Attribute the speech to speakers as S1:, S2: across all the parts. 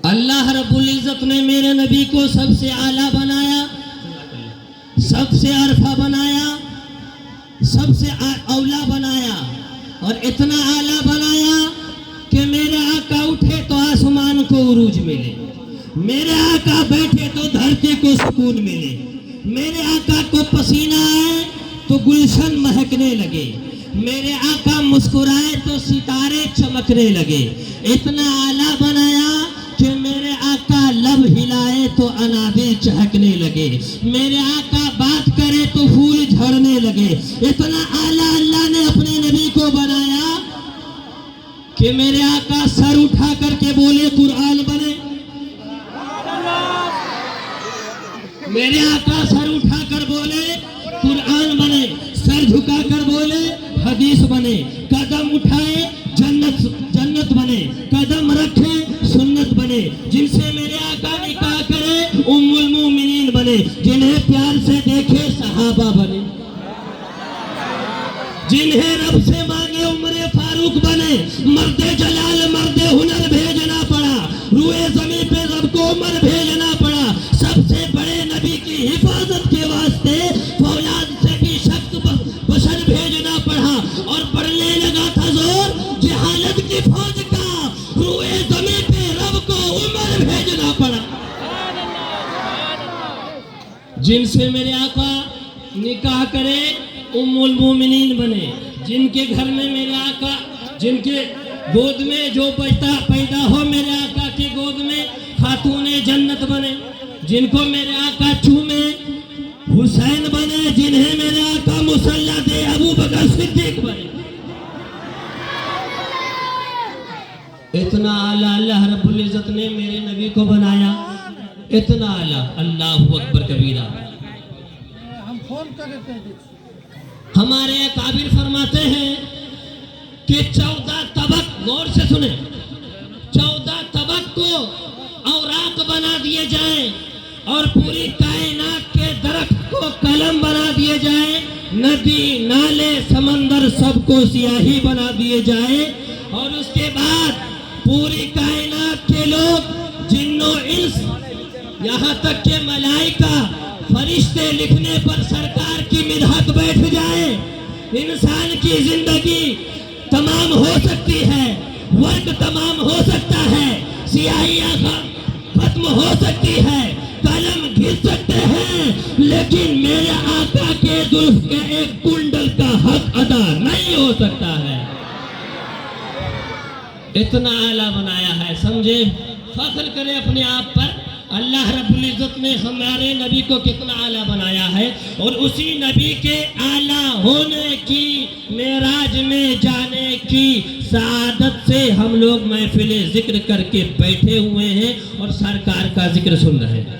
S1: اللہ رب العزت نے میرے نبی کو سب سے اعلیٰ بنایا، سب سے عرفہ بنایا، سب سے اولا بنایا، اور اتنا اعلیٰ بنایا کہ میرے آقا اٹھے تو آسمان کو عروج ملے، میرے آقا بیٹھے تو دھرتی کو سکون ملے، میرے آقا کو پسینہ آئے تو گلشن مہکنے لگے، میرے آقا مسکرائے تو ستارے چمکنے لگے۔ اتنا اعلیٰ بنایا کہ میرے آقا لب ہلائے تو انابل چہکنے لگے، میرے آقا بات کرے تو پھول جھڑنے لگے۔ اتنا اعلیٰ اللہ نے اپنے نبی کو بنایا کہ میرے آقا سر اٹھا کر کے بولے قرآن بنے، میرے آقا سر اٹھا کر بولے قرآن بنے، سر جھکا کر بولے حدیث بنے، قدم اٹھائے جنت بنے، قدم رکھے سنت بنے، جن سے میرے آقا نکاح کرے ام المومنین بنے، جنہیں پیار سے دیکھے صحابہ بنے، جنہیں رب سے مانگے عمر فاروق بنے۔ مرد جلال مرد ہنر بھیجنا پڑا، روئے زمین پہ رب کو عمر بھیجنا پڑا، سب سے بڑے نبی کی حفاظت کے واسطے فولاد سے بھی سخت بشر بھیجنا پڑا، اور پڑنے لگا تھا زور جہالت کی فوج کا، روئے زمین پہ رب کو عمر بھیجنا پڑا، جن سے میرے آقا نکاح کرے ام المومنین بنے، جن کے گھر میں میرے آقا، جن کے گود میں جو بچہ پیدا ہو میرے آقا کی گود میں خاتون جنت بنے، جن کو میرے آقا چومے حسین بنے، جنہیں میرے آقا مصلی دے ابو بکر صدیق بنے۔ اتنا اعلیٰ اللہ رب العزت نے میرے نبی کو بنایا، اتنا اعلیٰ، اللہ اکبر کبیرہ۔ ہمارے اکابر فرماتے ہیں کہ 14 طبق، غور سے سنیں، 14 طبق کو اوراق بنا دیے جائیں اور پوری کائنات کے درخت کو قلم بنا دیے جائیں، ندی نالے سمندر سب کو سیاہی بنا دیے جائیں، اور اس کے بعد پوری کائنات کے لوگ جن و انس یہاں تک کہ ملائکہ فرشتے لکھنے پر سرکار کی مدحت بیٹھ جائے، انسان کی زندگی تمام ہو سکتی ہے، ورک تمام ہو سکتا ہے، سیاہیاں ختم ہو سکتی ہے، قلم گر سکتے ہیں، لیکن میرے آقا کے زلف کے ایک کنڈل کا حق ادا نہیں ہو سکتا ہے۔ اتنا اعلیٰ بنایا ہے، سمجھے؟ فخر کرے اپنے آپ پر، اللہ رب العزت نے ہمارے نبی کو کتنا اعلیٰ بنایا ہے، اور اسی نبی کے اعلیٰ ہونے کی، معراج میں جانے کی سعادت سے ہم لوگ محفل ذکر کر کے بیٹھے ہوئے ہیں اور سرکار کا ذکر سن رہے ہیں۔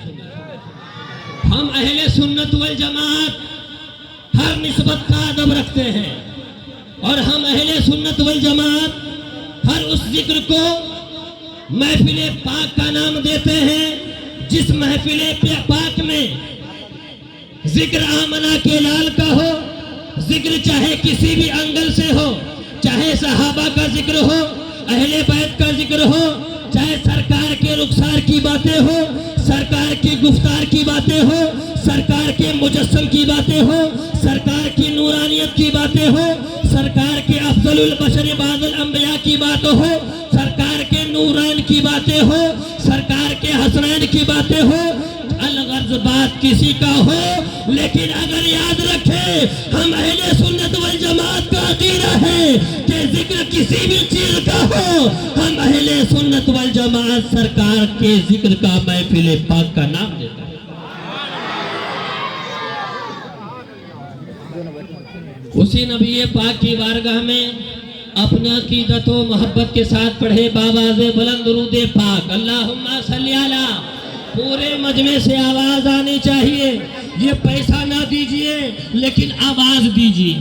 S1: ہم اہل سنت والجماعت ہر نسبت کا ادب رکھتے ہیں، اور ہم اہل سنت والجماعت ہر اس ذکر کو محفل پاک کا نام دیتے ہیں جس محفل پاک میں ذکر آمنہ کے لال کا ہو، ذکر چاہے کسی بھی انگل سے ہو، چاہے صحابہ کا ذکر ہو، اہل بیت کا ذکر ہو، چاہے سرکار کے رخسار کی باتیں ہو، سرکار کی گفتار کی باتیں ہو، سرکار کے مجسم کی باتیں ہو، سرکار کی نورانیت کی باتیں ہو، سرکار کے افضل البشر بعد الانبیاء کی بات ہو، سرکار کے نورین کی باتیں ہو، سرکار کے حسنین کی باتیں ہو، الغرض بات کسی کا ہو، لیکن اگر یاد رکھے ہم اہل سنت والجماعت کا عقیدہ ہے کہ ذکر کسی بھی چیز کا ہو، ہم اہل سنت والجماعت سرکار کے ذکر کا محفل پاک کا نام دیتا ہے۔ اسی نبی پاک کی بارگاہ میں اپنا عقیدت و محبت کے ساتھ پڑھے بآواز بلند درود پاک، اللہم صلی علی۔ پورے مجمع سے آواز آنی چاہیے، یہ پیسہ نہ دیجئے لیکن آواز دیجئے،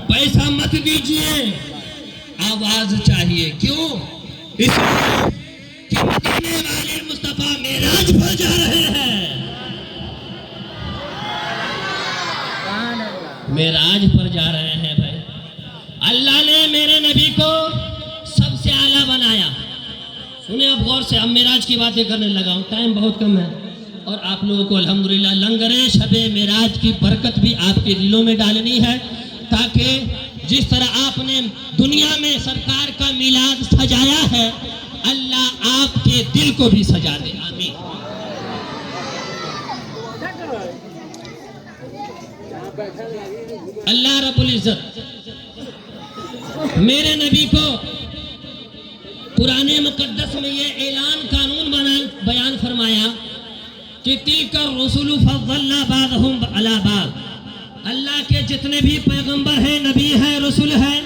S1: پیسہ مت دیجئے، آواز چاہیے۔ کیوں؟ اس لیے کہ مدینے والے مصطفیٰ معراج پر جا رہے ہیں، معراج پر جا رہے ہیں بھائی۔ اللہ نے میرے نبی کو سب سے اعلیٰ بنایا، سنیں اب غور سے، اب معراج کی باتیں کرنے لگا ہوں، ٹائم بہت کم ہے، اور آپ لوگوں کو الحمدللہ لنگر شب معراج کی برکت بھی آپ کے دلوں میں ڈالنی ہے، تاکہ جس طرح آپ نے دنیا میں سرکار کا میلاد سجایا ہے، اللہ آپ کے دل کو بھی سجا دے، آمین۔ اللہ رب العزت میرے نبی کو قرآن مقدس میں یہ اعلان قانون بیان فرمایا کہ تِلْكَ الرُّسُلُ فَضَّلْنَا بَعْضَهُمْ عَلَىٰ بَعْضٍ، اللہ کے جتنے بھی پیغمبر ہیں، نبی ہیں، رسول ہیں،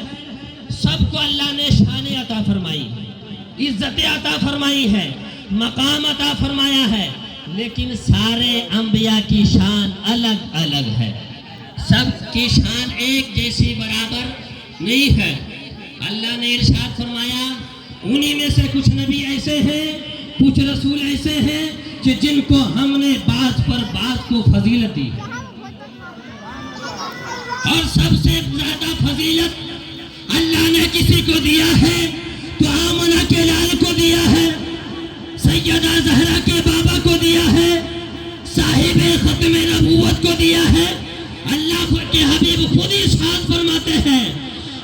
S1: سب کو اللہ نے شان عطا فرمائی، عزت عطا فرمائی ہے، مقام عطا فرمایا ہے، لیکن سارے انبیاء کی شان الگ الگ ہے، سب کی شان ایک جیسی برابر نہیں ہے۔ اللہ نے ارشاد فرمایا انہی میں سے کچھ نبی ایسے ہیں، کچھ رسول ایسے ہیں کہ جن کو ہم نے بعض پر بعض کو فضیلت دی، اور سب سے زیادہ فضیلت اللہ نے کسی کو دیا ہے تو آمنہ کے لال کو دیا ہے، سیدہ زہرا کے بابا کو دیا ہے، صاحب ختم نبوت کو دیا ہے۔ اللہ کے حبیب خود ارشاد فرماتے ہیں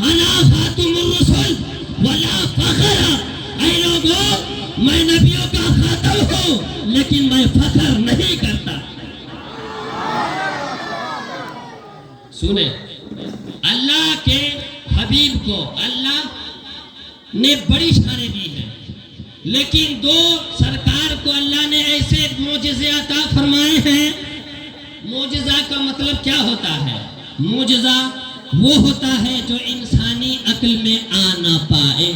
S1: انا خاتم الرسل ولا فخر، اے لوگوں میں نبیوں کا خاتم ہوں لیکن میں فخر نہیں کرتا۔ سنیں، اللہ کے حبیب کو اللہ نے بڑی شانیں دی ہیں، لیکن دو سرکار کو اللہ نے ایسے معجزے عطا فرمائے ہیں۔ معجزہ کا مطلب کیا ہوتا ہے؟ معجزہ وہ ہوتا ہے جو انسانی عقل میں آ نہ پائے۔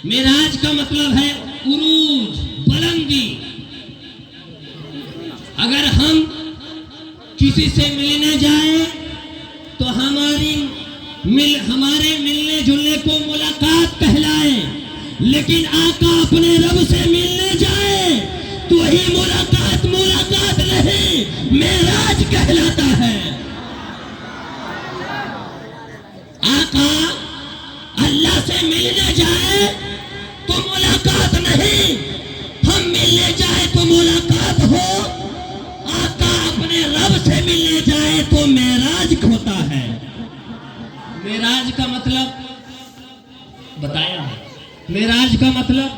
S1: معراج کا مطلب ہے عروج، بلندی۔ اگر ہم کسی سے ملنے جائیں تو ہمارے ملنے جلنے کو ملاقات کہلائے، لیکن آقا اپنے رب سے ملنے جائے تو وہی ملاقات نہیں، معراج کہلاتا ہے۔ آقا اللہ سے ملنے جائے تو ملاقات نہیں، ہم ملنے جائے تو ملاقات ہو، آقا اپنے رب سے ملنے جائے تو معراج ہوتا ہے۔ معراج کا مطلب بتایا ہے، معراج کا مطلب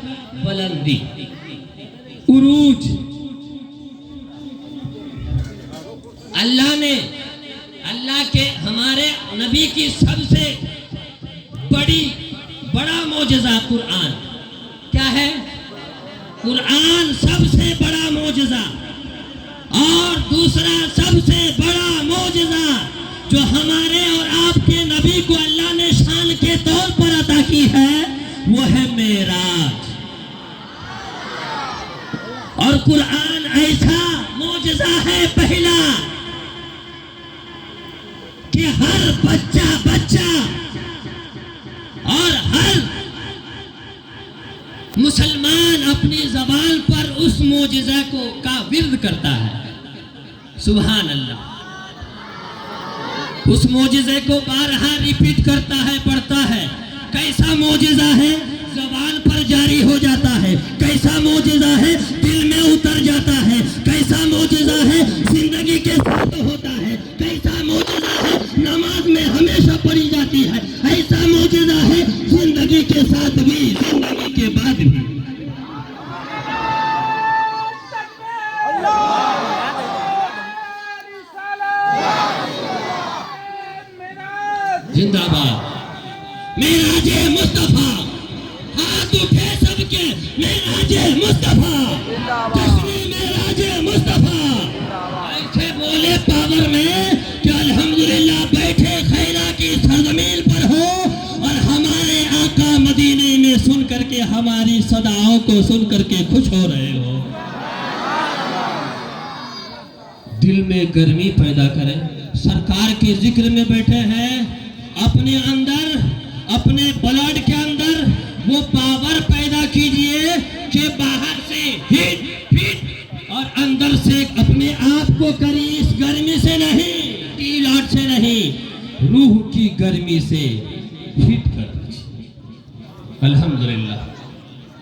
S1: بلندی، عروج۔ اللہ کے ہمارے نبی کی سب سے بڑا معجزہ قرآن کیا ہے؟ قرآن سب سے بڑا معجزہ، اور دوسرا سب سے بڑا معجزہ جو ہمارے اور آپ کے نبی کو اللہ نے شان کے طور پر عطا کی ہے وہ ہے معراج۔ اور قرآن ایسا معجزہ ہے پہلا کہ ہر بچہ اور ہر مسلمان اپنی زبان پر اس معجزہ کا ورد کرتا ہے۔ سبحان اللہ، اس معجزے کو بارہا ریپیٹ کرتا ہے، پڑھتا ہے۔ کیسا معجزہ ہے؟ زبان پر جاری ہو جاتا ہے۔ کیسا معجزہ ہے؟ دل میں اتر جاتا ہے۔ کیسا معجزہ ہے؟ زندگی کے ساتھ ہوتا ہے۔ کیسا معجزہ ہے؟ نماز میں ہمیشہ پڑھی جاتی ہے۔ ایسا معجزہ ہے زندگی کے ساتھ بھی، زندگی کے بعد بھی۔ زندہ باد معراج مصطفیٰ، ہاتھ اٹھے سب کے، معراج مصطفیٰ، جشن معراج مصطفیٰ۔ ایسے بولے پاور میں کہ الحمدللہ بیٹھے خیرہ کی سرزمین پر ہو اور ہمارے آقا مدینے میں سن کر کے ہماری صداؤں کو سن کر کے خوش ہو رہے ہو۔ دل میں گرمی پیدا کریں، سرکار کے ذکر میں بیٹھے ہیں، اپنے اندر، اپنے بلڈ کے اندر وہ پاور پیدا کیجئے کہ باہر سے ہیٹ اور اندر سے اپنے آپ کو کری، اس گرمی سے نہیں، ٹی لاٹ سے نہیں، روح کی گرمی سے ہیٹ کر دیجئے۔ الحمدللہ،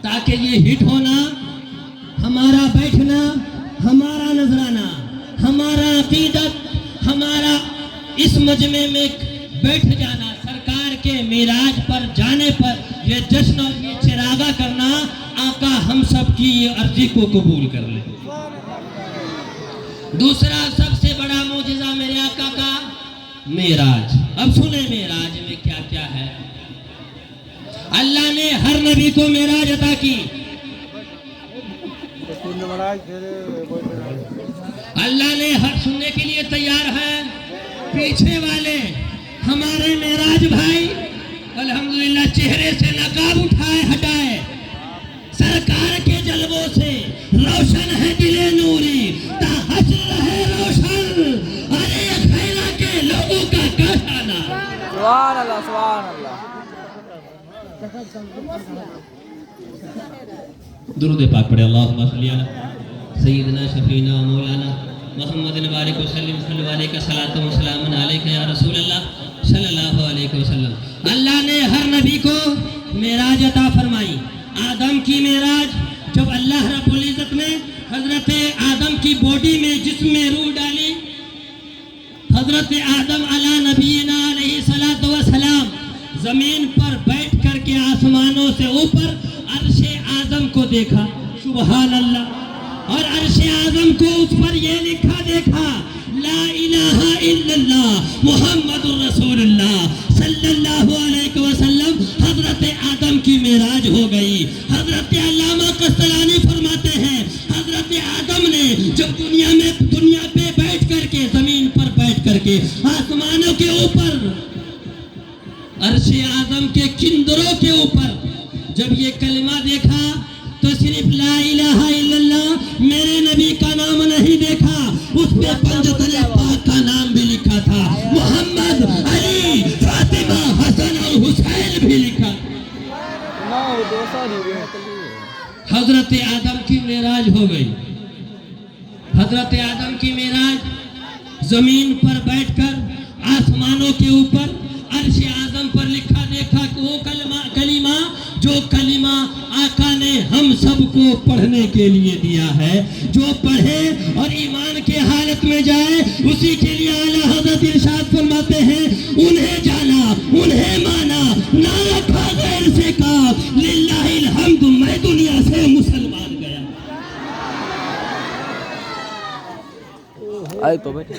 S1: تاکہ یہ ہٹ ہونا، ہمارا بیٹھنا، ہمارا نذرانہ، ہمارا عقیدت، ہمارا اس مجمع میں بیٹھ جانا، سرکار کے معراج پر جانے پر یہ جشن اور یہ چراغا کرنا، آقا ہم سب کی یہ عرضی کو قبول کر لے۔ دوسرا سب سے بڑا معجزہ میرے آقا کا معراج۔ اب سنیں معراج میں کیا کیا ہے۔ اللہ نے ہر نبی کو معراج عطا کی۔ اللہ نے ہر سننے کے لیے تیار ہے۔ پیچھے والے ہمارے معراج بھائی الحمدللہ چہرے سے نقاب اٹھائے ہٹائے، سرکار کے جلووں سے روشن ہے دل نوری، تا حشر رہے روشن، ارے خیرہ کے لوگوں کا کاشانہ۔
S2: سبحان اللہ سبحان اللہ۔
S1: درود پاک پڑھے، اللہم صلی علی سیدنا شفینا و مولانا محمد بارک وسلم صلی علیہ کا صلاۃ و سلام علیک یا رسول اللہ صلی اللہ علیہ وسلم۔ اللہ نے ہر نبی کو معراج عطا فرمائی۔ آدم کی معراج، جب اللہ رب العزت نے حضرت آدم کی باڈی میں جسم میں روح ڈالی، حضرت آدم علی نبینا علیہ الصلوۃ والسلام زمین پر بیٹھ کر کے آسمانوں سے اوپر عرش اعظم کو دیکھا، سبحان اللہ، اور عرش اعظم کو اس پر یہ لکھا دیکھا، لا الہ الا اللہ محمد الرسول اللہ صلی اللہ علیہ وسلم۔ حضرت آدم کی معراج ہو گئی۔ حضرت علامہ قسطلانی فرماتے ہیں، حضرت آدم نے جب دنیا پہ بیٹھ کر کے، زمین پر بیٹھ کر کے آسمانوں کے اوپر، عرش اعظم کے کندروں کے اوپر جب یہ کلمہ دیکھا تو صرف لا الہ الا اللہ میرے نبی کا نام نہیں دیکھا، اس پہ پنجتن پاک کا نام بھی لکھا تھا، محمد، علی، فاطمہ، حسن اور حسین بھی لکھا۔ حضرت آدم کی معراج ہو گئی۔ حضرت آدم کی معراج زمین پر بیٹھ کر آسمانوں کے اوپر عرش اعظم پر لکھا دیکھا کہ وہ کلمہ جو کلمہ آقا نے ہم سب کو پڑھنے کے لیے دیا ہے، جو پڑھے اور ایمان کے حالت میں جائے اسی کے لیے اعلیٰ حضرت ارشاد فرماتے ہیں، انہیں جانا، انہیں مانا، نہ رکھا غیر سے کام، للہ الحمد، میں دنیا سے مسلمان گیا۔
S2: آئے تو بیٹھے۔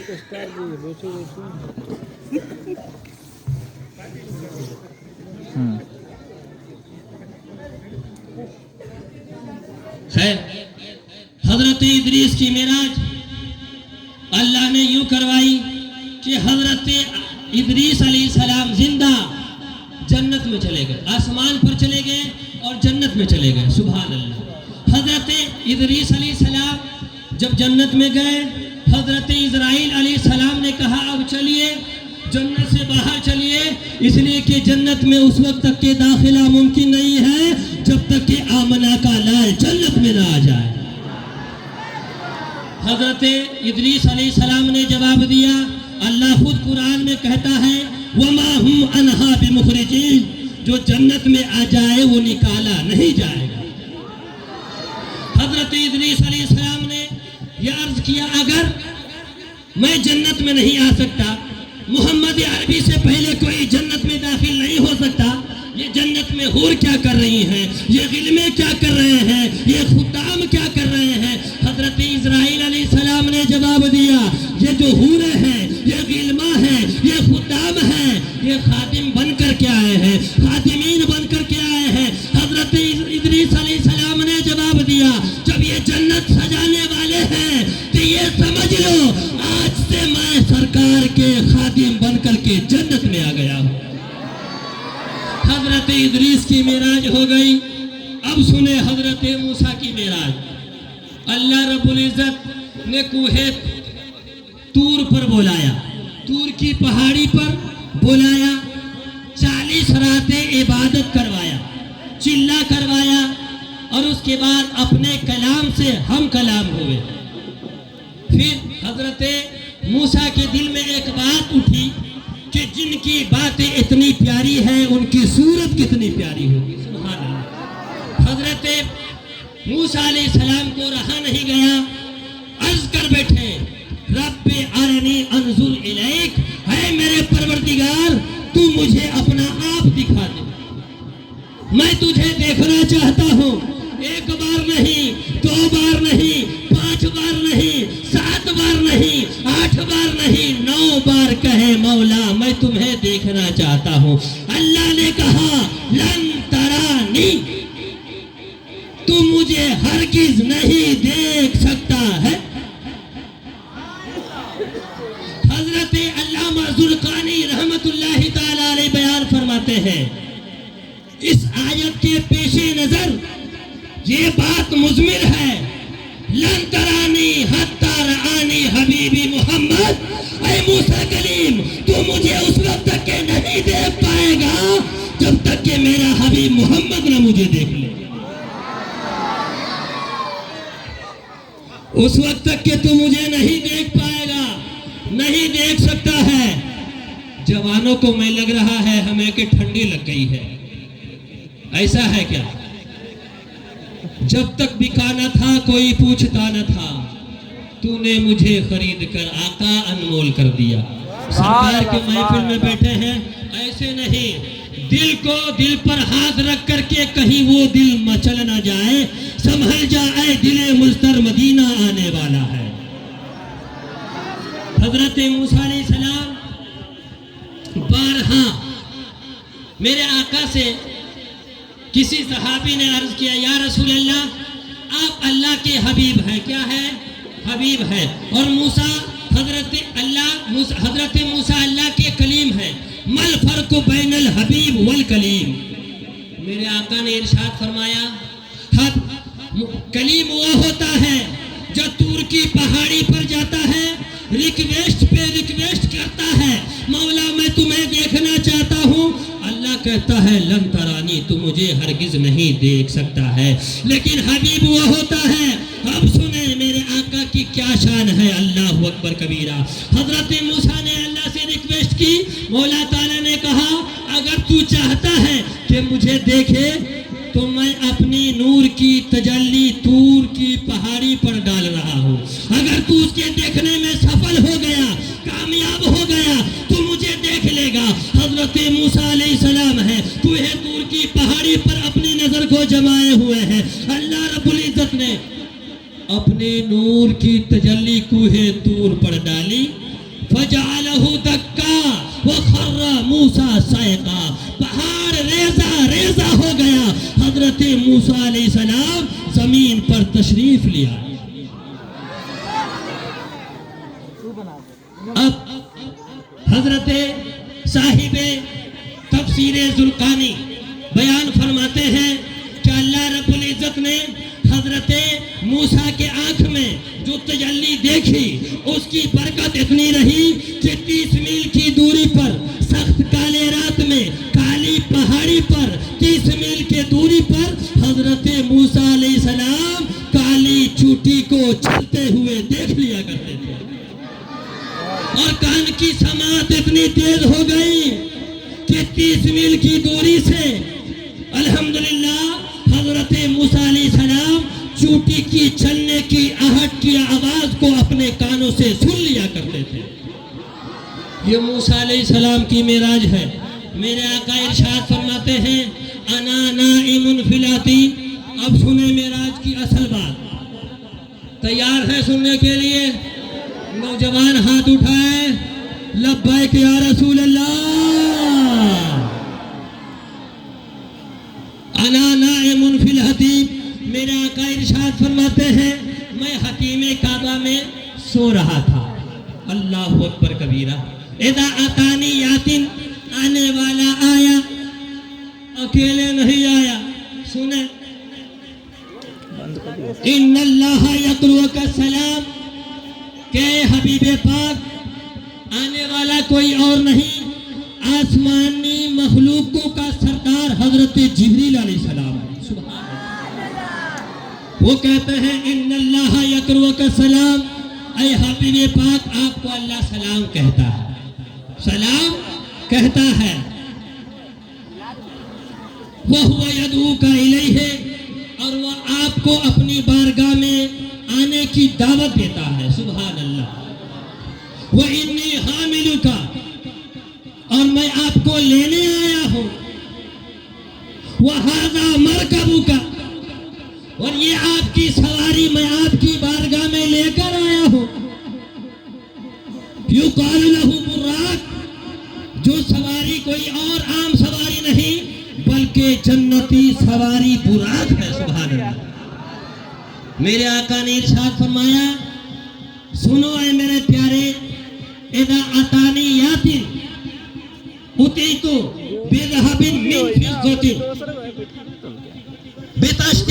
S1: خیر، حضرت ادریس کی معراج اللہ نے یوں کروائی کہ حضرت ادریس علیہ السلام زندہ جنت میں چلے گئے، آسمان پر چلے گئے اور جنت میں چلے گئے، سبحان اللہ۔ حضرت ادریس علیہ السلام جب جنت میں گئے، حضرت اسرائیل علیہ السلام نے کہا اب چلیے جنت سے باہر چلیے، اس لیے کہ جنت میں اس وقت تک کے داخلہ ممکن نہیں ہے جب تک کہ آمنہ کا لال جنت میں نہ آ جائے۔ حضرت ادریس علیہ السلام نے جواب دیا، اللہ خود قرآن میں کہتا ہے وَمَا هُمْ عَنْهَا بِمُخْرِجِينَ، جو جنت میں آ جائے وہ نکالا نہیں جائے گا۔ حضرت ادریس علیہ السلام نے یہ عرض کیا اگر میں جنت میں نہیں آ سکتا، محمد عربی سے پہلے کوئی جنت میں داخل نہیں ہو سکتا، یہ جنت میں حور کیا کر رہی ہیں، یہ غلمے کیا کر رہے ہیں، یہ خدام کیا کر رہے ہیں؟ حضرت اسرائیل علیہ السلام نے جواب دیا، یہ جو حوریں ہیں، یہ غلمہ ہیں، یہ خدام ہیں، یہ خادم بن کر کے آئے ہیں، خادمین بن کر کے آئے ہیں۔ حضرت ادریس علیہ السلام نے جواب دیا، جب یہ جنت سجانے والے ہیں تو یہ سمجھ لو آج سے میں سرکار کے خادم بن کر کے جنت میں آ گیا ہوں۔ حضرت ادریس کی معراج ہو گئی۔ اب سنیں حضرت موسیٰ کی معراج۔ اللہ رب العزت نے کوہ طور پر بلایا، طور کی پہاڑی پر بلایا، 40 راتیں عبادت کروایا، چلا کروایا، اور اس کے بعد اپنے کلام سے ہم کلام ہوئے۔ پھر حضرت موسیٰ کے دل میں ایک بات اٹھی کہ جن کی باتیں اتنی پیاری ہیں ان کی صورت کتنی پیاری ہوگی. سبحان اللہ. حضرت موسیٰ علیہ السلام کو رہا نہیں گیا, عرض کر بیٹھے رب ارنی انظر الیک, اے میرے پروردگار تو مجھے اپنا آپ دکھا دے, میں تجھے دیکھنا چاہتا ہوں. ایک بار نہیں, دو بار نہیں, 5 بار نہیں, 7 بار نہیں, 8 بار نہیں, 9 بار کہے مولا میں تمہیں دیکھنا چاہتا ہوں. اللہ نے کہا لن ترانی, تم مجھے ہرگز نہیں دیکھ سکتا ہے. حضرت علامہ ذوالقرنی رحمت اللہ تعالی علیہ بیان فرماتے ہیں اس آیت کے پیش نظر یہ بات مضمر ہے, لن ترانی حتی رآنی حبیبی محمد, اے موسیٰ کلیم تو مجھے اس وقت تک کہ نہیں دیکھ پائے گا جب تک کہ میرا حبیب محمد نہ مجھے دیکھ لے. اس وقت تک کہ تو مجھے نہیں دیکھ پائے گا, نہیں دیکھ سکتا ہے. جوانوں کو میں لگ رہا ہے ہمیں کہ ٹھنڈی لگ گئی ہے, ایسا ہے کیا؟ جب تک بکا نہ تھا کوئی پوچھتا نہ تھا, تو نے مجھے خرید کر آقا انمول کر دیا. سرکار کے محفل میں بیٹھے ہیں, ایسے نہیں, دل کو دل پر ہاتھ رکھ کر کے کہیں وہ دل مچل نہ جائے, سنبھل جائے دل مضطر مدینہ آنے والا ہے. حضرت موسیٰ علیہ السلام بارہا میرے آقا سے کسی صحابی نے عرض کیا یا رسول اللہ آپ اللہ کے حبیب ہیں, کیا ہے؟ حبیب ہے. اور موسیٰ حضرت موسیٰ اللہ کے کلیم ہیں, مل فرق بین الحبیب والکلیم. میرے آقا نے ارشاد فرمایا کلیم وہ ہوتا ہے جو طور کی پہاڑی پر جاتا ہے, ریکویسٹ پہ ریکویسٹ کرتا ہے, مولا میں تمہیں دیکھنا چاہتا ہوں. اللہ کہتا ہے لن ترانی, تو مجھے ہرگز نہیں دیکھ سکتا ہے. لیکن حبیب وہ ہوتا ہے, اب سنیں میرے آقا کی کیا شان ہے, اللہ اکبر کبیرہ. حضرت موسیٰ نے اللہ سے ریکویسٹ کی, مولا تعالیٰ نے کہا اگر تو چاہتا ہے کہ مجھے دیکھے تو میں اپنی نور کی تجلی طور کی پہاڑی پر ڈال رہا ہوں. اگر تو اس کے دیکھنے میں سفل ہو گیا, کامیاب ہو گیا تو مجھے دیکھ لے گا. حضرت موسیٰ علیہ السلام ہے کوہ طور کی پہاڑی پر اپنی نظر کو جمائے ہوئے ہیں. اللہ رب العزت نے اپنے نور کی تجلی کوہ طور پر ڈالی, فجعلہ دکا وخر موسیٰ صعقا, پہاڑ ریزہ ریزہ ہو گیا. حضرت موسیٰ علیہ السلام زمین پر تشریف لیا. اب حضرت صاحب تفسیر ذوالقرنی بیان فرماتے ہیں کہ اللہ رب العزت نے حضرت موسیٰ کے آنکھ میں جو تجلی دیکھی اس کی برکت اتنی رہی کہ 30 میل کی دوری پر سخت کالے رات میں کالی پہاڑی پر 30 میل کے دوری پر حضرت موسیٰ علیہ السلام کالی چوٹی کو چلتے ہوئے دیکھ لیا کرتے تھے. اور کان کی سماعت اتنی تیز ہو گئی کہ 30 میل کی دوری سے الحمدللہ حضرت موسیٰ علیہ السلام چوٹی کی چلنے کی آہٹ کی آواز کو اپنے کانوں سے سن لیا کرتے تھے. یہ موسیٰ علیہ السلام کی معراج ہے. میرے آقا ارشاد فرماتے ہیں انا نائم فی الاتی. اب سنیں معراج کی اصل بات. تیار ہے سننے کے لیے؟ نوجوان ہاتھ اٹھائے, لبیک یا رسول اللہ. انا نائم فی الحتیم. میرے آقا ارشاد فرماتے ہیں میں حتیم کعبہ میں سو رہا تھا. اللہ اکبر کبیرہ. اذا اتانی یاتن, آنے والا آیا, اکیلے نہیں آیا. سنیں ان اللہ یقرؤک السلام, کہ حبیب پاک آنے والا کوئی اور نہیں آسمانی مخلوقوں کا سردار حضرت جبریل علیہ السلام ہے. سبحان اللہ. وہ کہتے ہیں ان اللہ یقرؤک السلام, اے حبیب پاک آپ کو اللہ سلام کہتا ہے. سلام کہتا ہے وَهُوَ يَدْعُوكَ إِلَيْهِ، اور وہ آپ کو اپنی بارگاہ میں آنے کی دعوت دیتا ہے. سبحان اللہ. وَإِنِّي حَامِلُكَ، اور میں آپ کو لینے آیا ہوں. وَهَذَا مَرْكَبُكَ، اور یہ آپ کی سواری میں آپ کی بارگاہ میں لے کر آیا ہوں. يُقَالُ لَهُ بُرَّاقٌ، جو سواری کوئی اور عام سواری نہیں بلکہ جنتی سواری براق ہے. سبحان اللہ. میرے آقا نے ارشاد فرمایا سنو اے میرے پیارے، اذا اتانی یاتن اتیتو بذهب من فضة بتشت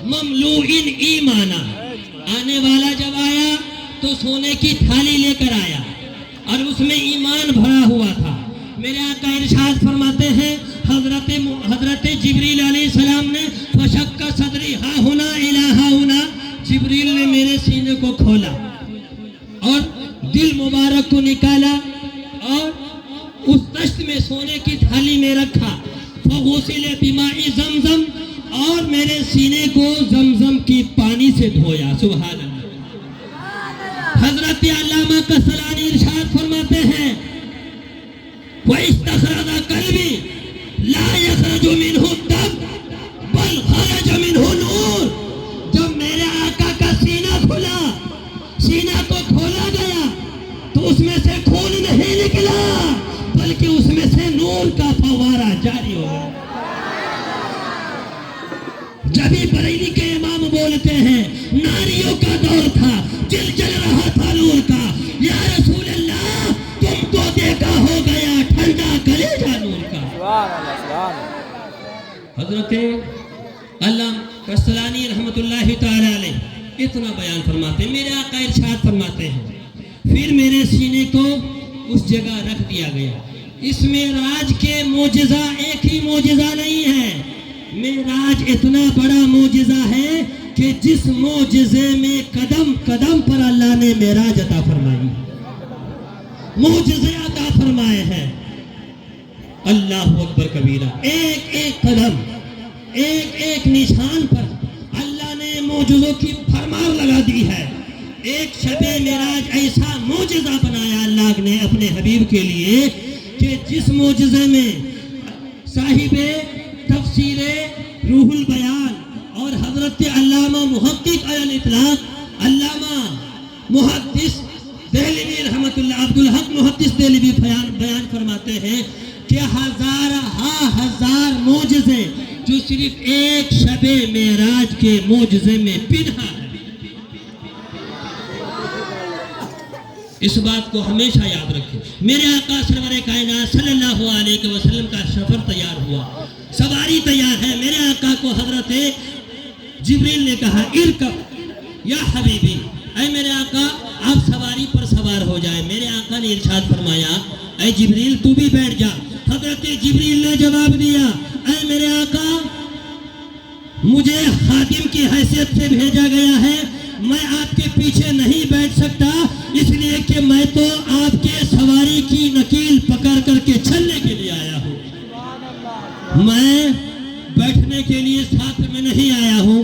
S1: مملوء ایمانا، آنے والا جب آیا تو سونے کی تھالی لے کر آیا اور اس میں ایمان بھرا ہوا تھا. میرے آقا ارشاد فرماتے ہیں حضرت جبریل علیہ السلام نے فشق صدری ہا ہونا الہ ہونا، جبریل نے میرے سینے کو کھولا اور دل مبارک کو نکالا اور اس دشت میں سونے کی تھالی میں رکھا. فغسل بماء زمزم، اور میرے سینے کو زمزم کی پانی سے دھویا. سبحان اللہ. حضرت علامہ قسطلانی ارشاد فرماتے ہیں وَإِسْتَخْرَجَ قَلْبِي لَا يَخْرُجُ مِنْهُ الدَّمُ بَلْ خَرَجَ مِنْهُ النُّورُ، جب میرے آقا کا سینہ کھلا، سینہ کو کھولا گیا تو اس میں سے خون نہیں نکلا بلکہ اس میں سے نور کا فوارہ جاری ہو گیا. جبھی بریلی کے امام بولتے ہیں ناریوں کا دور تھا، جل جل رہا تھا نور کا. یا رسول اللہ تم کو دیکھا ہو گیا ٹھنڈا کلیجہ نور کا.
S2: سبحان اللہ سبحان اللہ.
S1: حضرت علامہ قسطلانی رحمت اللہ تعالی علیہ اتنا بیان فرماتے ہیں. میرے آقا ارشاد فرماتے ہیں پھر میرے سینے کو اس جگہ رکھ دیا گیا. اس معراج کے معجزہ ایک ہی معجزہ نہیں ہے، معراج اتنا بڑا معجزہ ہے کہ جس معجزے میں قدم قدم پر اللہ نے معراج عطا فرمائی، معجزے عطا فرمائے ہیں. اللہ اکبر کبیرہ. ایک ایک قدم، ایک ایک نشان پر اللہ نے معجزوں کی بھرمار لگا دی ہے. ایک شب معراج ایسا معجزہ بنایا اللہ نے اپنے حبیب کے لیے کہ جس معجزے میں صاحب تفسیر روح البیان اور حضرت علامہ محقق علی الاطلاق علامہ محدث دہلوی رحمت اللہ عبدالحق محدث دہلوی بیان فرماتے ہیں کہ ہزار معجزے جو صرف ایک شب معراج کے معجزے میں پنہا ہے. اس بات کو ہمیشہ یاد رکھیں. میرے آقا سرور کائنات صلی اللہ علیہ وسلم کا سفر تیار ہوا، سواری تیار ہے. میرے آقا کو حضرت جبریل نے کہا ارکب یا حبیبی، اے میرے آقا آپ سواری پر سوار ہو جائے. میرے آقا نے ارشاد فرمایا اے جبریل تو بھی بیٹھ جا. حضرت جبریل نے جواب دیا اے میرے آقا مجھے خادم کی حیثیت سے بھیجا گیا ہے، میں آپ کے پیچھے نہیں بیٹھ سکتا، اس لیے کہ میں تو آپ کے سواری کی نکیل پکڑ کر کے چلنے کے لیے آیا ہوں، میں بیٹھنے کے لیے ساتھ میں نہیں آیا ہوں،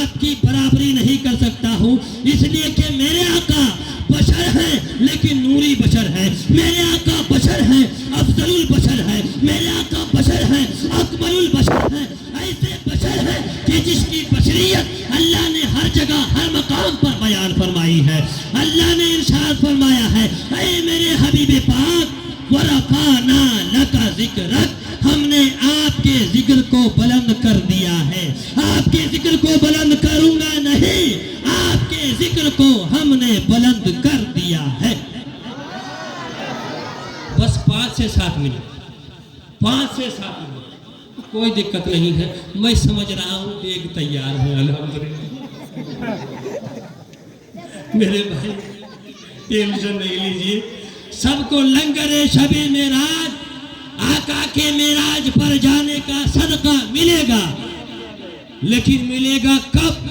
S1: آپ کی برابری نہیں کر سکتا ہوں، اس لیے کہ میرے آقا بشر ہیں لیکن نوری بشر ہے. میرے آقا بشر ہیں افضل البشر ہے. میرے آقا بشر ہیں اکمل البشر ہے. ایسے بشر ہے کہ جس کی بشریت اللہ نے ہر جگہ ہر مقام پر بیان فرمائی ہے. اللہ نے ارشاد فرمایا ہے اے میرے حبیب پاک ورفعنا لک ذکرک، ہم نے آپ کے ذکر کو بلند کر دیا ہے. آپ کے ذکر کو بلند کروں گا نہیں، آپ کے ذکر کو ہم نے بلند کر دیا ہے. بس 5 سے 7 منٹ، 5 سے 7 منٹ، کوئی دقت نہیں ہے. میں سمجھ رہا ہوں دیگ تیار ہے الحمدللہ. میرے بھائی ٹینشن نہیں لیجیے، سب کو لنگر شب معراج آقا کے معراج پر جانے کا صدقہ ملے گا، لیکن ملے گا کب؟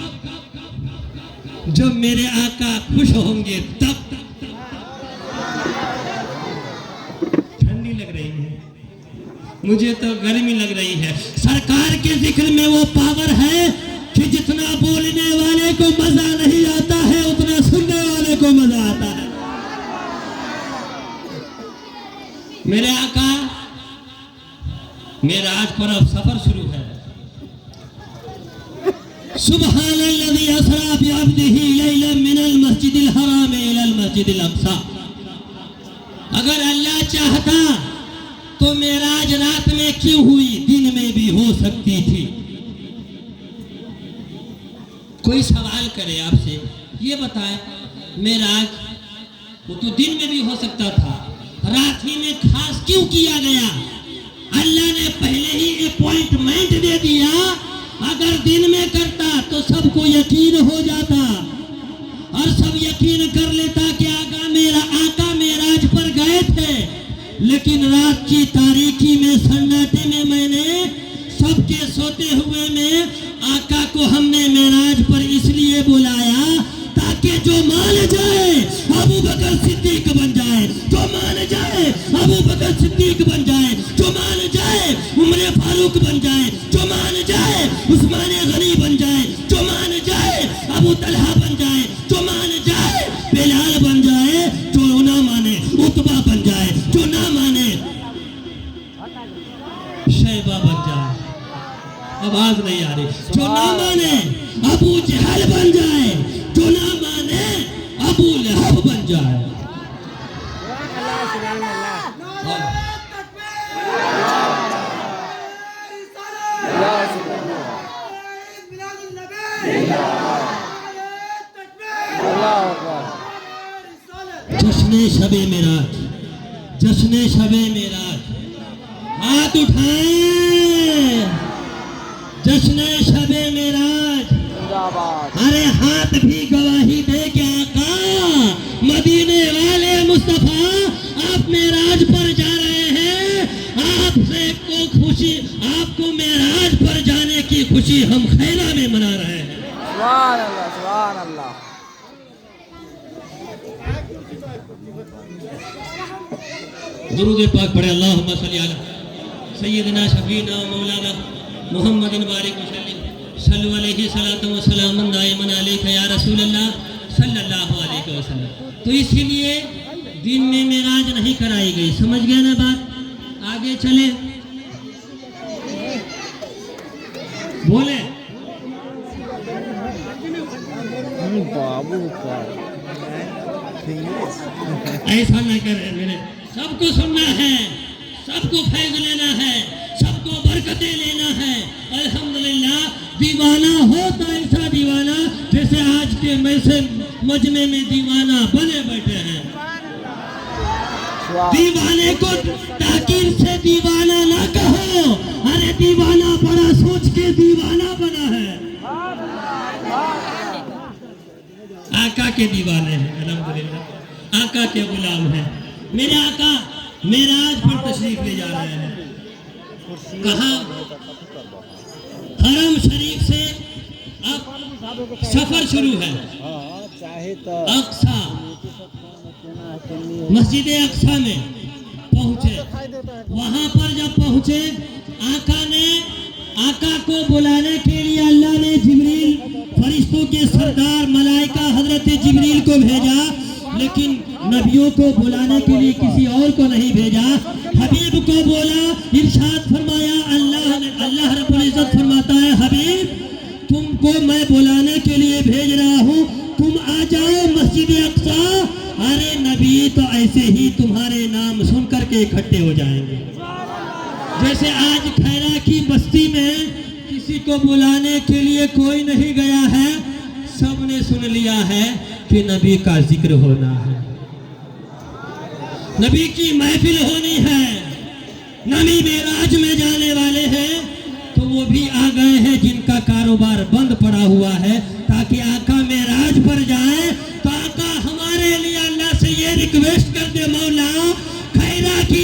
S1: جب میرے آقا خوش ہوں گے تب. ٹھنڈی لگ رہی ہے، مجھے تو گرمی لگ رہی ہے۔ سرکار کے ذکر میں وہ پاور ہے کہ جتنا بولنے والے کو مزہ نہیں آتا ہے اتنا سننے والے کو مزہ آتا ہے۔ میرے آقا معراج پر اب سفر شروع ہے۔ سبحان الذی اسریٰ بعبدہ لیلا من المسجد الحرام الی المسجد الاقصی۔ اگر اللہ چاہتا تو معراج رات میں کیوں ہوئی، دن میں بھی ہو سکتی تھی۔ کوئی سوال کرے آپ سے، یہ بتائے معراج وہ تو دن میں بھی ہو سکتا تھا، رات ہی میں خاص کیوں کیا گیا؟ اللہ نے پہلے ہی اپوائنٹمنٹ دے دیا، اگر دن میں کرتا تو سب کو یقین ہو جاتا اور سب یقین کر لیتا کہ آقا معراج پر گئے تھے، لیکن رات کی تاریکی میں سناٹے میں نے سب کے سوتے ہوئے میں آقا کو ہم نے معراج پر اس لیے بلایا تاکہ جو مان جائے ابو بکر صدیق بن جائے، جو مان جائے ابو بکر صدیق بن جائے، جو مان جائے عمر فاروق بن جائے، جو مان جائے عثمان غنی بن جائے، جو مان جائے ابو طلحہ بن جائے، جو مان جائے بلال بن جائے، جو نہ مانے عتبہ بن جائے، جو نہ مانے شیبہ بن جائے، آواز نہیں آ رہی، جو نہ مانے ابو جہل بن جائے، جو نہ مانے ابو لہب بن جائے۔ جشن شب معراج، جشن شب معراج، ہاتھ اٹھائیں، جشن شب معراج۔ ارے ہاتھ بھی گواہی دے کہ آقا مدینے والے مصطفیٰ آپ معراج پر جا رہے ہیں، آپ سے کو خوشی، آپ کو معراج پر جانے کی خوشی ہم خیرہ میں منا رہے ہیں۔
S2: سبحان اللہ، سبحان اللہ۔
S1: درود پاک پڑھے، اللہم صلی علی سیدنا شفیعنا و مولانا محمد بارک وسلم، صلو علیہ صلاۃ و سلام دائما علیک یا رسول اللہ صلی اللہ علیہ وسلم۔ تو اسی لیے دن میں معراج نہیں کرائی گئی، سمجھ گئے نا بات؟ آگے چلے بولے، ایسا نہ کرے میرے، سب کو سننا ہے، سب کو فیض لینا ہے، سب کو برکتیں لینا ہے۔ الحمدللہ دیوانہ ہو تو ایسا دیوانہ جیسے آج کے مجمع میں دیوانہ بنے بیٹھے ہیں۔ دیوانے کو تاکیر سے دیوانہ نہ کہو، ارے دیوانہ بڑا سوچ کے دیوانہ بنا ہے۔ آقا کے دیوانے ہیں، الحمدللہ آقا کے غلام ہیں۔ میرے آقا معراج پر تشریف لے جا رہے ہیں، کہاں؟ حرم شریف سے اب سفر شروع ہے، اقصی مسجد اقصی میں پہنچے۔ وہاں پر جب پہنچے آقا کو بلانے کے لیے اللہ نے جبریل فرشتوں کے سردار ملائکہ حضرت جبریل کو بھیجا، لیکن نبیوں کو بلانے کے لیے کسی اور کو نہیں بھیجا، حبیب کو بولا۔ ارشاد فرمایا اللہ رب العزت فرماتا ہے، حبیب تم کو میں بلانے کے لیے بھیج رہا ہوں، تم آ جاؤ مسجد اقصی۔ ارے نبی تو ایسے ہی تمہارے نام سن کر کے اکٹھے ہو جائیں گے، جیسے آج خیرہ کی بستی میں کسی کو بلانے کے لیے کوئی نہیں گیا ہے، سب نے سن لیا ہے کہ نبی کا ذکر ہونا ہے، نبی کی محفل ہونی ہے، نبی معراج میں جانے والے ہیں، تو وہ بھی آ گئے ہیں جن کا کاروبار بند پڑا ہوا ہے، تاکہ آقا معراج پر جائیں۔ تو آقا ہمارے لیے اللہ سے یہ ریکویسٹ کر دے، مولا خیرہ کی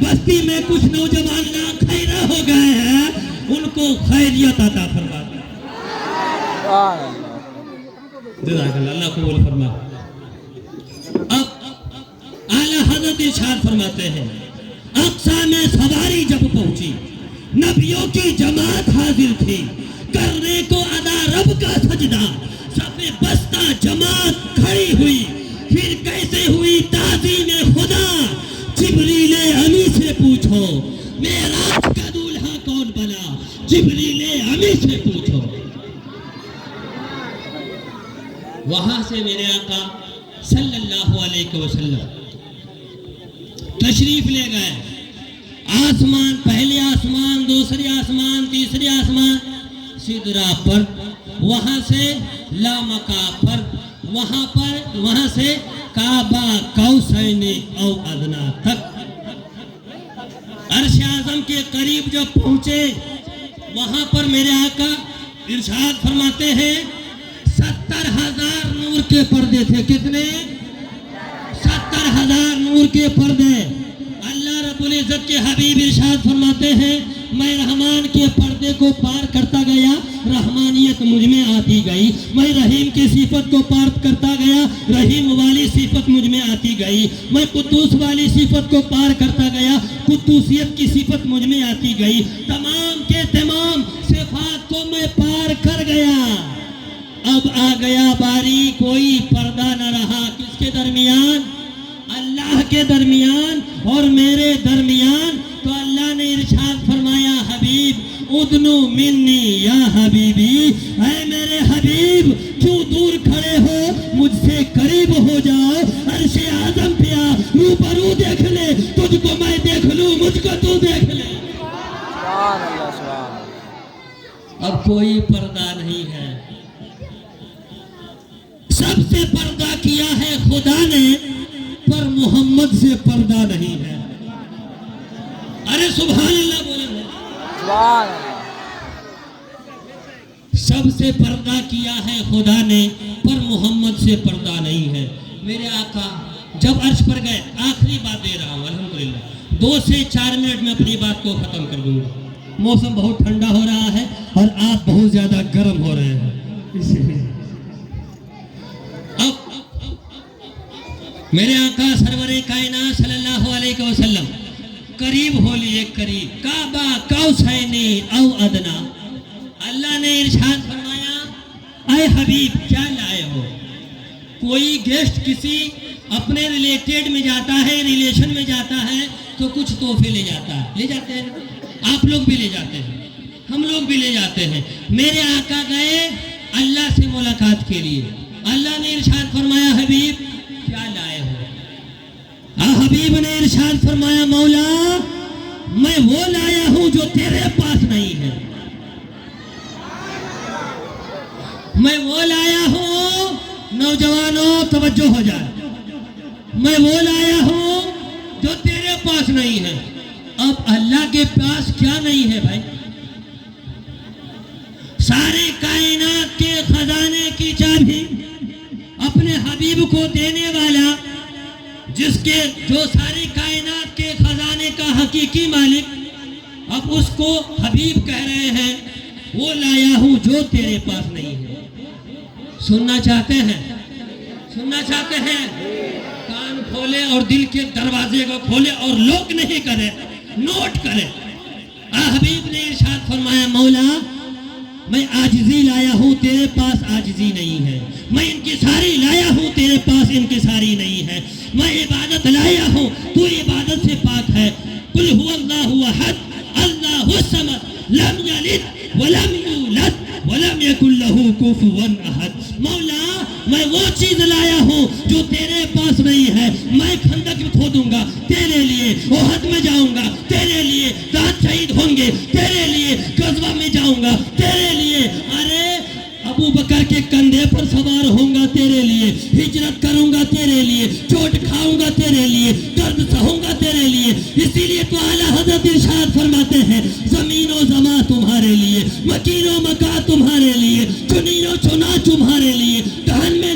S1: بستی میں کچھ نوجوان خیرہ ہو گئے ہیں، ان کو خیریت عطا فرما دے۔ جزاک اللہ، اللہ قبول فرما۔ اب اعلیٰ حضرت ارشاد فرماتے ہیں، اقصا میں سواری جب پہنچی، نبیوں کی جماعت حاضر تھی، کرنے کو ادا رب کا سجدہ، صف بستہ جماعت کھڑی ہوئی، پھر کیسے ہوئی تعظیم خدا؟ جبریل امی سے پوچھو معراج کا دولہا کون بنا، جبریل امی سے پوچھو۔ وہاں سے میرے آقا صلی اللہ علیہ وسلم تشریف لے گئے آسمان، پہلے آسمان، دوسری آسمان، تیسری آسمان، سدرا پر، وہاں سے لامکا پر، وہاں سے کعبہ قوسین او ادنا تک، عرش اعظم کے قریب جب پہنچے وہاں پر میرے آقا ارشاد فرماتے ہیں 70,000 نور کے پردے تھے۔ کتنے؟ 70,000 نور کے پردے۔ اللہ رب العزت کے حبیب ارشاد فرماتے ہیں میں رحمان کے پردے کو پار کرتا گیا، رحمانیت مجھ میں آتی گئی، میں رحیم کی صفت کو پار کرتا گیا، رحیم والی صفت مجھ میں آتی گئی، میں قدوس والی صفت کو پار کرتا گیا، قدوسیت کی صفت مجھ میں آتی گئی، تمام کے تمام صفات کو میں پار کر گیا۔ اب آ گیا باری، کوئی پردہ نہ رہا، کس کے درمیان؟ اللہ کے درمیان اور میرے درمیان۔ تو اللہ نے ارشاد فرمایا حبیب ادنو منی یا حبیبی، اے میرے حبیب کیوں دور کھڑے ہو، مجھ سے قریب ہو جاؤ، عرش اعظم پہ آ، روبرو دیکھ لے، تجھ کو میں دیکھ لوں، مجھ کو تو دیکھ لے۔
S2: سبحان اللہ سبحان اللہ۔
S1: اب کوئی پردہ نہیں ہے، سب سے پردہ کیا ہے خدا نے، پر محمد سے پردہ نہیں ہے۔ ارے سبحان اللہ بولے،
S2: سبحان اللہ۔
S1: سب سے پردہ کیا ہے خدا نے، پر محمد سے پردہ نہیں ہے۔ میرے آقا جب عرش پر گئے، آخری بات دے رہا ہوں الحمدللہ، 2 سے 4 منٹ میں اپنی بات کو ختم کر دوں گا۔ موسم بہت ٹھنڈا ہو رہا ہے اور آپ بہت زیادہ گرم ہو رہے ہیں، اسی لیے اب میرے آقا سرور کائنات صلی اللہ علیہ وسلم قریب ہو لیے، قریب، کعبہ قوسین او ادنا۔ اللہ نے ارشاد فرمایا اے حبیب کیا لائے ہو؟ کوئی گیسٹ کسی اپنے ریلیٹڈ میں جاتا ہے، ریلیشن میں جاتا ہے تو کچھ تحفے لے جاتا ہے، لے جاتے ہیں، آپ لوگ بھی لے جاتے ہیں، ہم لوگ بھی لے جاتے ہیں۔ میرے آقا گئے اللہ سے ملاقات کے لیے، اللہ نے ارشاد فرمایا حبیب کیا لائے ہو؟ حبیب نے ارشاد فرمایا مولا میں وہ لایا ہوں جو تیرے پاس نہیں ہے، میں وہ لایا ہوں، نوجوانوں توجہ ہو جائے، میں وہ لایا ہوں جو تیرے پاس نہیں ہے۔ اب اللہ کے پاس کیا نہیں ہے بھائی؟ سارے کائنات کے خزانے کی چابی اپنے حبیب کو دینے والا، جو ساری کائنات کے خزانے کا حقیقی مالک، اب اس کو حبیب کہہ رہے ہیں وہ لایا ہوں جو تیرے پاس نہیں ہے۔ سننا چاہتے ہیں؟ سننا چاہتے ہیں؟ کان کھولے اور دل کے دروازے کو کھولے اور لوک نہیں کرے، نوٹ کرے۔ حبیب نے ارشاد فرمایا مولا میں عاجزی لایا ہوں، تیرے پاس عاجزی نہیں ہے، میں انکساری لایا ہوں، تیرے پاس انکساری نہیں ہے، میں عبادت لایا ہوں، تو عبادت سے پاک ہے۔ قل هو اللہ احد اللہ الصمد لم یلد ولم یولد ولم یکن له کفوا احد۔ مولا میں وہ چیز لایا ہوں جو تیرے پاس نہیں ہے، میں خندق میں کھودوں گا تیرے لیے، احد میں جاؤں گا تیرے لیے، رات شہید ہوں گے تیرے لیے، غزوہ میں جاؤں گا تیرے لیے، ارے ابو بکر کے کندھے پر سوار ہوں گا تیرے لیے، ہجرت کروں گا تیرے لیے، چوٹ کھاؤں گا تیرے لیے، درد سہوں گا تیرے لیے۔ اسی لیے تو اعلیٰ حضرت ارشاد فرماتے ہیں زمین و زماں تمہارے لیے، مکین و مکاں تمہارے لیے، چنین و چنا تمہارے لیے، دہن میں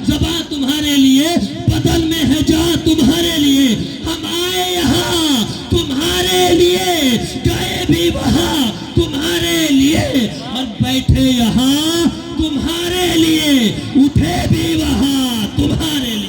S1: زباں تمہارے لیے، بدن میں ہے جاں تمہارے لیے۔ ہم آئے یہاں تمہارے لیے، گئے بھی وہاں تمہارے لیے، اور بیٹھے یہاں تمہارے لیے، اٹھے بھی وہاں تمہارے لیے۔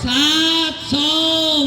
S1: 700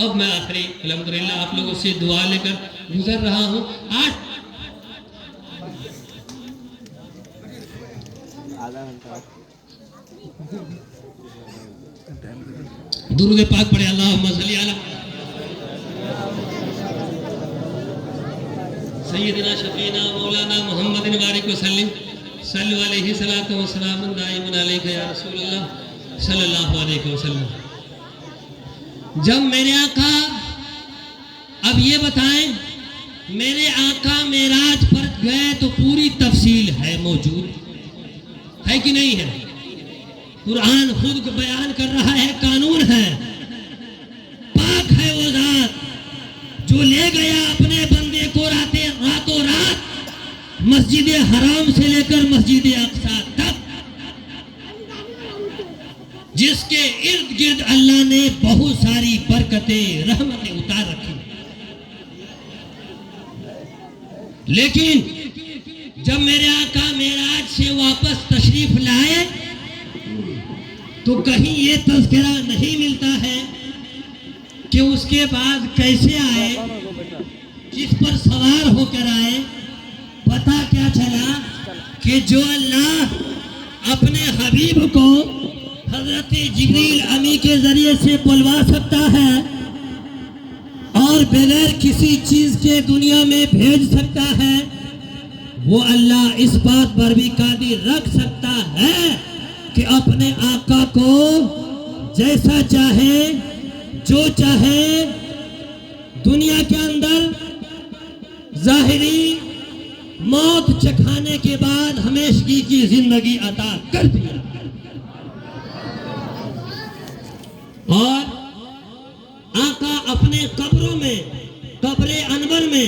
S1: اب میں آخری الحمدللہ آپ لوگوں سے دعا لے کر گزر رہا ہوں. آج درود پاک پڑھے. اللہم صلی علی سیدنا شفینا مولانا محمد بارک وسلم صلی علیہ صلاۃ و سلام دائم علیک یا رسول اللہ صلی اللہ علیہ وسلم. جب میرے آقا اب یہ بتائیں میرے آقا معراج پر گئے تو پوری تفصیل ہے موجود ہے کہ نہیں ہے؟ قرآن خود بیان کر رہا ہے, قانون ہے. پاک ہے وہ ذات جو لے گیا اپنے بندے کو راتوں رات مسجد حرام سے لے کر مسجد اقصی تک, جس کے ارد گرد اللہ نے بہت ساری برکتیں رحمتیں اتار رکھی. لیکن جب میرے آقا معراج سے واپس تشریف لائے تو کہیں یہ تذکرہ نہیں ملتا ہے کہ اس کے بعد کیسے آئے, کس پر سوار ہو کر آئے. پتہ کیا چلا کہ جو اللہ اپنے حبیب کو حضرت جبریل امی کے ذریعے سے بلوا سکتا ہے اور بغیر کسی چیز کے دنیا میں بھیج سکتا ہے, وہ اللہ اس بات پر بھی قادر رکھ سکتا ہے کہ اپنے آقا کو جیسا چاہے جو چاہے دنیا کے اندر ظاہری موت چکھانے کے بعد ہمیشگی کی زندگی عطا کر دیا. اور آقا اپنے قبروں میں, قبر انور میں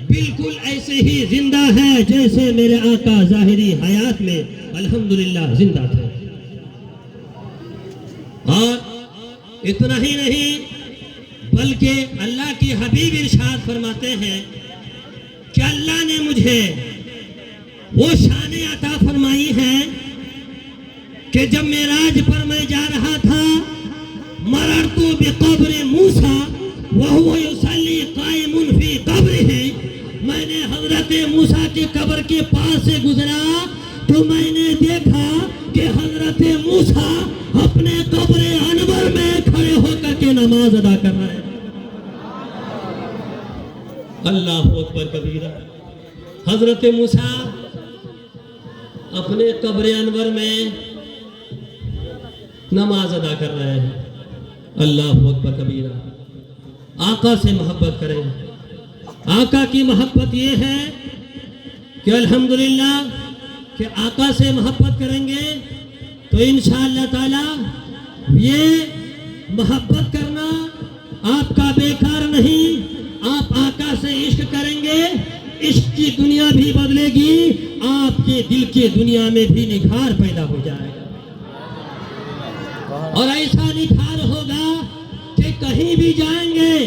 S1: بالکل ایسے ہی زندہ ہے جیسے میرے آقا ظاہری حیات میں الحمدللہ زندہ تھے. اور اتنا ہی نہیں بلکہ اللہ کی حبیب ارشاد فرماتے ہیں کہ اللہ نے مجھے وہ شان عطا فرمائی ہے کہ جب معراج پر میں جا رہا تھا مررت بقبر موسیٰ وہو یصلی قائم فی قبرہ, میں نے حضرت موسیٰ کے قبر کے پاس سے گزرا تو میں نے دیکھا کہ حضرت موسیٰ اپنے قبر انور میں کھڑے ہو کر کے نماز ادا کر رہے ہیں. اللہ اکبر کبیرہ. حضرت موسیٰ اپنے قبر انور میں نماز ادا کر رہے ہیں. اللہ اکبر کبیرہ. آقا سے محبت کریں. آقا کی محبت یہ ہے کہ الحمدللہ کہ آقا سے محبت کریں گے تو انشاءاللہ تعالی یہ محبت کرنا آپ کا بیکار نہیں. آپ آقا سے عشق کریں گے, عشق کی دنیا بھی بدلے گی, آپ کے دل کے دنیا میں بھی نکھار پیدا ہو جائے گا. اور ایسا نکھار ہوگا کہ کہیں بھی جائیں گے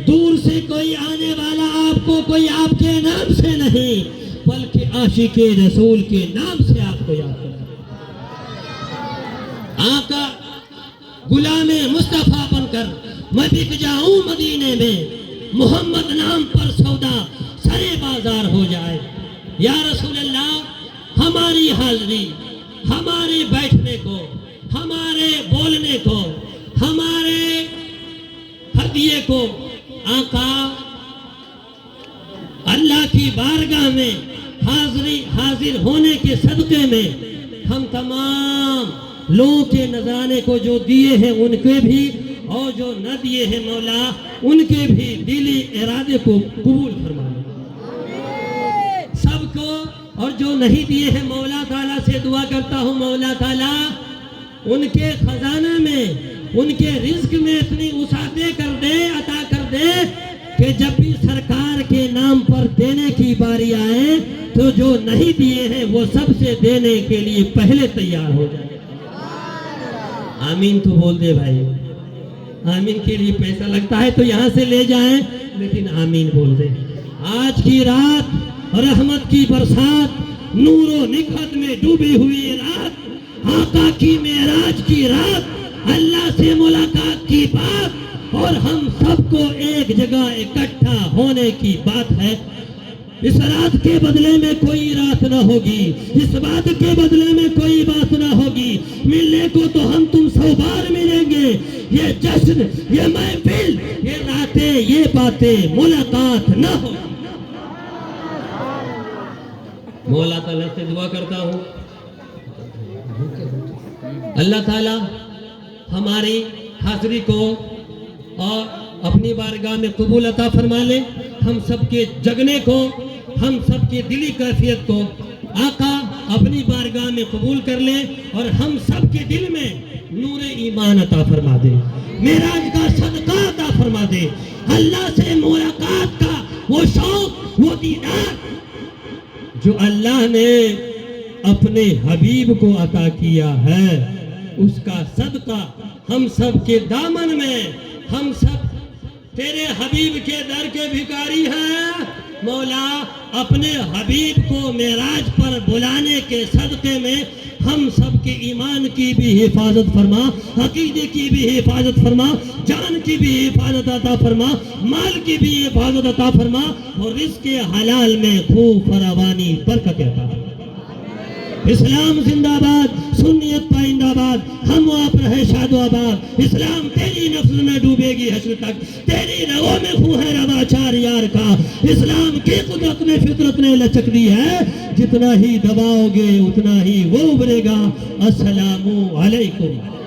S1: دور سے کوئی آنے والا آپ کو کوئی آپ کے نام سے نہیں بلکہ عاشق رسول کے نام سے آپ کو یاد کرے. آقا غلام مصطفیٰ بن کر میں بک جاؤں مدینے میں, محمد نام پر سودا سرے بازار ہو جائے. یا رسول اللہ ہماری حاضری, ہمارے بیٹھنے کو, ہمارے بولنے کو, ہمارے ہدیے کو آقا اللہ کی بارگاہ میں حاضر ہونے کے صدقے میں ہم تمام لوگوں کے نذرانے کو جو دیے ہیں ان کے بھی اور جو نہ دیے ہیں مولا ان کے بھی دلی ارادے کو قبول فرما سب کو. اور جو نہیں دیے ہیں مولا تعالیٰ سے دعا کرتا ہوں مولا تعالیٰ ان کے خزانہ میں, ان کے رزق میں اتنی وسعتیں کر دے, عطا کر دے کہ جب بھی سرکار کے نام پر دینے کی باری آئے تو جو نہیں دیے ہیں وہ سب سے دینے کے لیے پہلے تیار ہو جائے. آمین تو بول دے بھائی. آمین کے لیے پیسہ لگتا ہے تو یہاں سے لے جائیں لیکن آمین بول دے. آج کی رات رحمت کی برسات, نور و نکھت میں ڈوبی ہوئی رات, آقا کی معراج کی رات, اللہ سے ملاقات کی بات, اور ہم سب کو ایک جگہ اکٹھا ہونے کی بات ہے۔ اس رات کے بدلے میں کوئی رات نہ ہوگی، اس بات کے بدلے میں کوئی بات نہ ہوگی، ملنے کو تو ہم تم 100 بار ملیں گے۔ یہ جشن، یہ محفل، یہ راتیں، یہ باتیں ملاقات نہ ہو۔ مولا تعالیٰ سے دعا کرتا ہوں اللہ تعالیٰ ہماری حاضری کو اور اپنی بارگاہ میں قبول عطا فرما لے، ہم سب کے جگنے کو، ہم سب کی دلی کیفیت کو آقا اپنی بارگاہ میں قبول کر لے، اور ہم سب کے دل میں نور ایمان عطا فرما دے، معراج کا صدقہ عطا فرما دے، اللہ سے ملاقات کا وہ شوق، وہ دیدار جو اللہ نے اپنے حبیب کو عطا کیا ہے، اس کا صدقہ ہم سب کے دامن میں، ہم سب تیرے حبیب کے در کے بھکاری ہیں۔ مولا اپنے حبیب کو معراج پر بلانے کے صدقے میں ہم سب کے ایمان کی بھی حفاظت فرما، عقیدے کی بھی حفاظت فرما، جان کی بھی حفاظت عطا فرما، مال کی بھی حفاظت عطا فرما، اور رزق حلال میں خوب فراوانی برکت عطا فرما۔ اسلام زندہ باد، سنیت پائندہ باد، ہم آپ رہے شاد و آباد۔ اسلام تیری نفس میں ڈوبے گی حشر تک، تیری رگوں میں خون ہے روا چار یار کا۔ اسلام کی قدرت نے فطرت نے لچک دی ہے، جتنا ہی دباؤ گے اتنا ہی وہ ابھرے گا۔ السلام علیکم۔